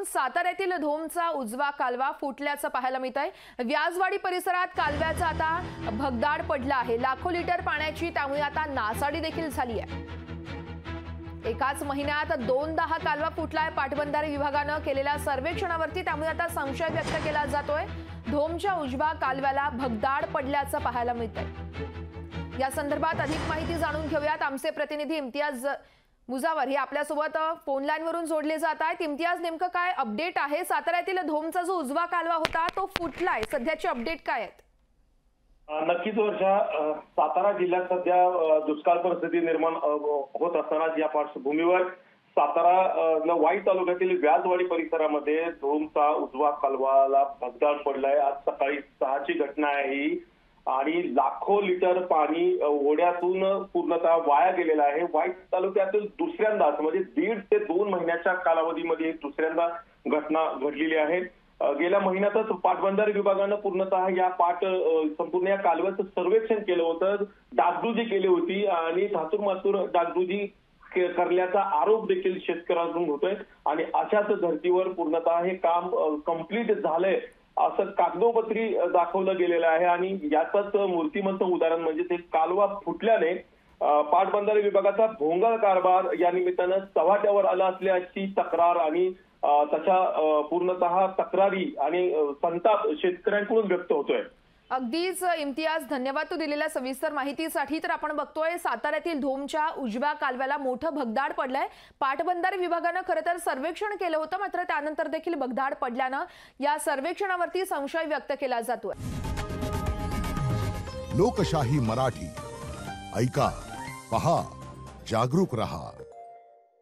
साताऱ्यातील धोमचा उजवा कालवा फुटल्याचं पाहायला मिळतंय। व्याजवाडी परिसरात कालव्याचा आता भगदाड पडला आहे। लाखो लिटर पाण्याची त्यामुळे आता नासाडी देखील झाली आहे। एकाच महिन्यात दोनदा हा कालवा फुटलाय। पाटबंधारे विभागानं केलेल्या सर्वेक्षणावरती त्यामुळे आता संशय व्यक्त केला जातोय। धोमच्या उजव्या कालव्याला भगदाड पडल्याचं पाहायला मिळतंय। या संदर्भात अधिक माहिती जाणून घेऊयात। आमचे प्रतिनिधी इम्तियाज मुजावर हे आपल्यासोबत फोन लाईन वरून जोडले जात आहेत। इम्तियाज, नेमकं काय अपडेट आहे? साताऱ्यातील धोमचा जो उजवा कालवा होता तो फुटलाय, सध्याची अपडेट काय आहेत? नक्कीच वर्षा, सातारा जिल्ह्यात सध्या दुष्काळ परिस्थिती निर्माण होत असताना या पार्श्वभूमीवर सातारा वाई तालुक्यातील व्याजवाडी परिसरामध्ये धोमचा उजवा कालवाला भगदाड पडलाय। आज सकाळी 6ची घटना आहे ही आणि लाखो लिटर पाणी ओढ्यातून पूर्णतः वाया गेलेलं आहे। वाई तालुक्यातील दुसऱ्यांदाच म्हणजे 1.5 ते 2 महिन्याच्या कालावधीमध्ये दुसऱ्यांदा घटना घडलेली आहे। गेल्या महिन्यातच पाटबंधारे विभागानं पूर्णतः या संपूर्ण या कालव्याचं सर्वेक्षण केलं होतं, डागडुजी केली होती आणि धातूर डागडुजी करण्याचा आरोप देखील शेतकऱ्यांकडून होतोय आणि अशाच धर्तीवर पूर्णतः हे काम कंप्लीट झालंय असं कागदोपत्री दाखवलं गेलेलं आहे। आणि याचंच मूर्तिमंत उदाहरण म्हणजे ते कालवा फुटल्याने पाटबंधारे विभागाचा भोंगळ कारभार या निमित्तानं चव्हाट्यावर आला असल्याची तक्रार आणि तशा पूर्णतः तक्रारी आणि संताप शेतकऱ्यांकडून व्यक्त होतोय। अगदीच इम्तियाज, धन्यवाद तू दिलेल्या सविस्तर माहितीसाठी। तर आपण बघतोय साताऱ्यातील धोमच्या उजव्या कालव्याला मोठं भगदाड पडलंय। पाटबंधारे विभागानं खरं तर सर्वेक्षण केलं होतं, मात्र त्यानंतर देखील भगदाड पडल्यानं या सर्वेक्षणावरती संशय व्यक्त केला जातोय। लोकशाही मराठी ऐका, पहा, जागरूक रहा।